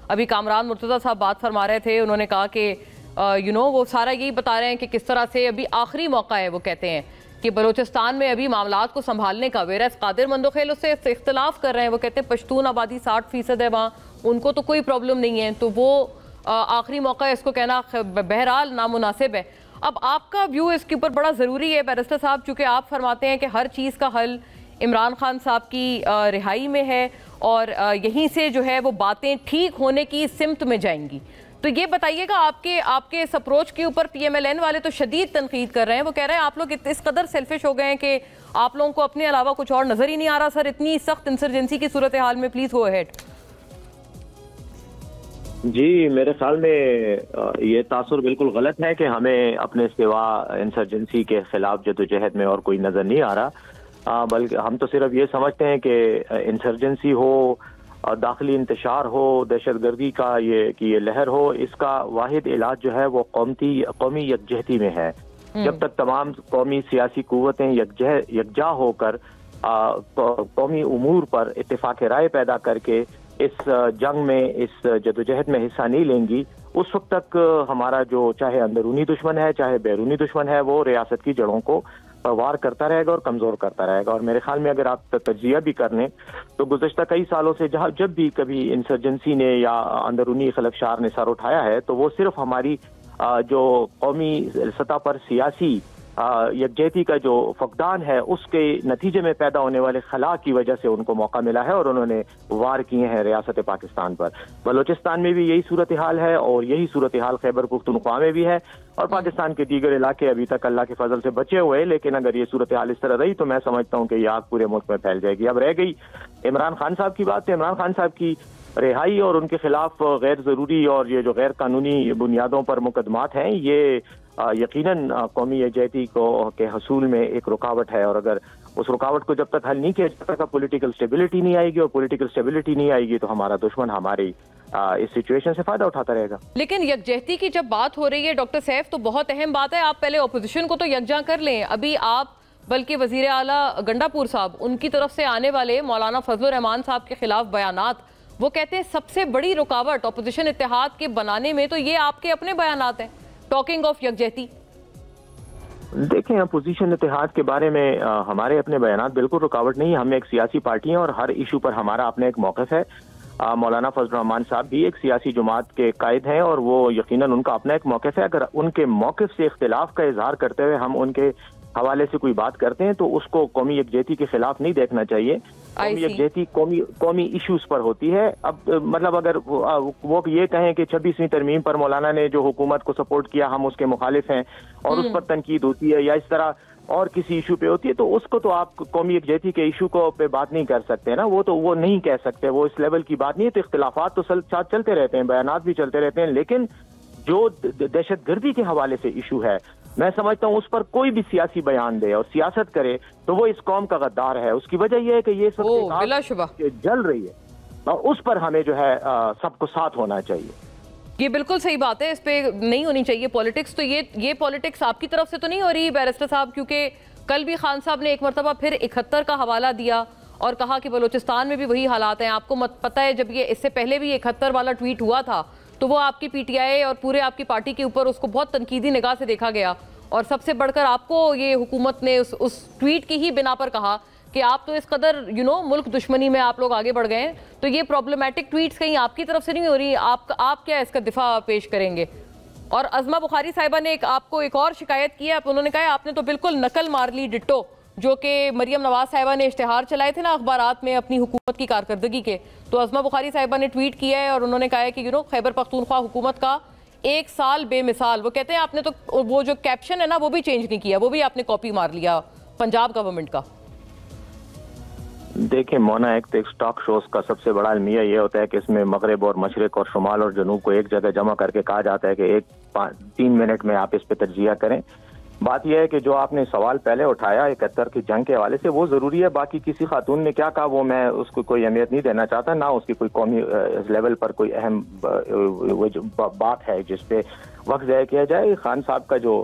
ابھی کامران مرتضیٰ صاحب بات فرما رہے تھے، انہوں نے کہا کہ وہ سارا یہی بتا رہے ہیں کہ کس طرح سے ابھی آخری موقع ہے، وہ کہتے ہیں کہ بلوچستان میں ابھی معاملات کو سنبھالنے کا، ویرس قادر مندوخیل اس سے اختلاف کر رہے ہیں، وہ کہتے ہیں پشتون آبادی 60% ہے وہاں، ان کو تو کوئی پرابلم نہیں ہے، تو وہ آخری موقع ہے، اس کو کہنا بہرحال نامناسب ہے۔ اب آپ کا ویو اس کے اوپر بڑا ضروری ہے بیرسٹر صاحب، چونکہ آپ فرماتے ہیں کہ ہر چیز کا حل عمران خان صاحب کی رہائی میں ہے اور یہیں سے جو ہے وہ باتیں ٹھیک ہونے کی سمت میں جائیں گی۔ تو یہ بتائیے گا آپ کے اس اپروچ کے اوپر پی ایم ایل این والے تو شدید تنقید کر رہے ہیں، وہ کہہ رہے ہیں آپ لوگ اس قدر سیلفش ہو گئے ہیں کہ آپ لوگوں کو اپنے علاوہ کچھ اور نظر ہی نہیں آ رہا سر، اتنی سخت انسرجنسی کی صورتحال میں، پلیز گو اہیڈ۔ جی میرے خیال میں یہ تاثر بالکل غلط ہے کہ ہمیں اپنے سوا انسرجنسی کے خلاف جدوجہد میں اور کوئی نظر نہیں آ رہا، بلکہ ہم تو صرف یہ سمجھتے ہیں کہ انسرجنسی ہو، داخلی انتشار ہو، دہشت گردی کا یہ لہر ہو، اس کا واحد علاج جو ہے وہ قومی یکجہتی میں ہے۔ جب تک تمام قومی سیاسی قوتیں یکجا ہو کر قومی امور پر اتفاق رائے پیدا کر کے اس جنگ میں، اس جدوجہد میں حصہ نہیں لیں گی، اس وقت تک ہمارا جو چاہے اندرونی دشمن ہے چاہے بیرونی دشمن ہے وہ ریاست کی جڑوں کو وار کرتا رہے گا اور کمزور کرتا رہے گا۔ اور میرے خیال میں اگر آپ تجزیہ بھی کر لیں تو گزشتہ کئی سالوں سے جب بھی کبھی انسرجنسی نے یا اندرونی خلفشار نے سر اٹھایا ہے تو وہ صرف ہماری جو قومی سطح پر سیاسی یکجہتی کا جو فقدان ہے اس کے نتیجے میں پیدا ہونے والے خلا کی وجہ سے ان کو موقع ملا ہے اور انہوں نے وار کیے ہیں ریاست پاکستان پر۔ بلوچستان میں بھی یہی صورتحال ہے اور یہی صورتحال خیبر پختونخوا میں بھی ہے اور پاکستان کے دیگر علاقے ابھی تک اللہ کے فضل سے بچے ہوئے، لیکن اگر یہ صورتحال اس طرح رہی تو میں سمجھتا ہوں کہ یہ آگ پورے ملک میں پھیل جائے گی۔ اب رہ گئی عمران خان صاحب کی بات، تو عمران خان صاحب کی رہائی اور ان کے خلاف غیر ضروری اور یہ جو غیر قانونی بنیادوں پر مقدمات ہیں یہ یقیناً قومی یکجہتی کے حصول میں ایک رکاوٹ ہے، اور اگر اس رکاوٹ کو جب تک حل نہیں کیا جب تک پولیٹیکل سٹیبلٹی نہیں آئے گی، اور پولیٹیکل سٹیبلٹی نہیں آئے گی تو ہمارا دشمن ہماری اس سچویشن سے فائدہ اٹھاتا رہے گا۔ لیکن یکجہتی کی جب بات ہو رہی ہے ڈاکٹر سیف تو بہت اہم بات ہے، آپ پہلے اپوزیشن کو تو یکجا کر لیں۔ ابھی آپ بلکہ وزیر اعلیٰ گنڈا پور صاحب ان کی طرف سے آنے والے مولانا فضل الرحمان صاحب کے خلاف بیانات، وہ کہتے ہیں سب سے بڑی رکاوٹ اپوزیشن اتحاد کے بنانے میں تو یہ آپ کے اپنے بیانات ہیں، ٹاکنگ آف یکجہتی۔ دیکھیں اپوزیشن اتحاد کے بارے میں ہمارے اپنے بیانات بالکل رکاوٹ نہیں، ہم ایک سیاسی پارٹی ہیں اور ہر ایشو پر ہمارا اپنا ایک موقف ہے۔ مولانا فضل الرحمان صاحب بھی ایک سیاسی جماعت کے قائد ہیں اور وہ یقیناً ان کا اپنا ایک موقف ہے۔ اگر ان کے موقف سے اختلاف کا اظہار کرتے ہوئے ہم ان کے حوالے سے کوئی بات کرتے ہیں تو اس کو قومی یکجہتی کے خلاف نہیں دیکھنا چاہیے۔ قومی یکجہتی قومی ایشوز پر ہوتی ہے۔ اب مطلب اگر وہ یہ کہیں کہ 26ویں ترمیم پر مولانا نے جو حکومت کو سپورٹ کیا ہم اس کے مخالف ہیں اور اس پر تنقید ہوتی ہے، یا اس طرح اور کسی ایشو پہ ہوتی ہے، تو اس کو تو آپ قومی یکجہتی کے ایشو کو پہ بات نہیں کر سکتے نا، وہ نہیں کہہ سکتے، وہ اس لیول کی بات نہیں ہے۔ تو اختلافات تو ساتھ چلتے رہتے ہیں، بیانات بھی چلتے رہتے ہیں، لیکن جو دہشت گردی کے حوالے سے ایشو ہے میں سمجھتا ہوں اس پر کوئی بھی سیاسی بیان دے اور سیاست کرے تو وہ اس قوم کا غدار ہے۔ اس کی وجہ یہ ہے کہ یہ سب جل رہی ہے اور اس پر ہمیں جو ہے سب کو ساتھ ہونا چاہیے۔ یہ بالکل صحیح بات ہے، اس پہ نہیں ہونی چاہیے پولیٹکس۔ تو یہ پولیٹکس آپ کی طرف سے تو نہیں ہو رہی بیرسٹر صاحب؟ کیونکہ کل بھی خان صاحب نے ایک مرتبہ پھر 71 کا حوالہ دیا اور کہا کہ بلوچستان میں بھی وہی حالات ہیں۔ آپ کو پتہ ہے جب یہ اس سے پہلے بھی 71 والا ٹویٹ ہوا تھا تو وہ آپ کی پی ٹی آئی اور پورے آپ کی پارٹی کے اوپر اس کو بہت تنقیدی نگاہ سے دیکھا گیا، اور سب سے بڑھ کر آپ کو یہ حکومت نے اس ٹویٹ کی ہی بنا پر کہا کہ آپ تو اس قدر ملک دشمنی میں آپ لوگ آگے بڑھ گئے ہیں۔ تو یہ پرابلمٹک ٹویٹس کہیں آپ کی طرف سے نہیں ہو رہی؟ آپ کیا اس کا دفاع پیش کریں گے؟ اور عظمہ بخاری صاحبہ نے آپ کو ایک اور شکایت کی ہے، انہوں نے کہا آپ نے تو بالکل نقل مار لی ڈٹو جو کہ مریم نواز صاحبہ نے اشتہار چلائے تھے نا اخبارات میں اپنی حکومت کی کارکردگی کے، تو عظمہ بخاری صاحبہ نے ٹویٹ کیا ہے اور انہوں نے کہا ہے کہ خیبر پختونخوا حکومت کا 1 سال بے مثال۔ وہ کہتے ہیں آپ نے تو وہ جو کیپشن ہے نا وہ بھی چینج نہیں کیا، وہ بھی آپ نے کاپی مار لیا پنجاب گورنمنٹ کا۔ دیکھیں مونا، ایک ٹاک شوز کا سب سے بڑا المیہ یہ ہوتا ہے کہ اس میں مغرب اور مشرق اور شمال اور جنوب کو ایک جگہ جمع کر کے کہا جاتا ہے کہ 3 منٹ میں آپ اس پہ تجزیہ کریں۔ بات یہ ہے کہ جو آپ نے سوال پہلے اٹھایا 71 کی جنگ کے حوالے سے وہ ضروری ہے، باقی کسی خاتون نے کیا کہا وہ میں اس کو کوئی اہمیت نہیں دینا چاہتا، نہ اس کی کوئی قومی لیول پر کوئی اہم بات ہے جس پہ وقت ضائع کیا جائے۔ خان صاحب کا جو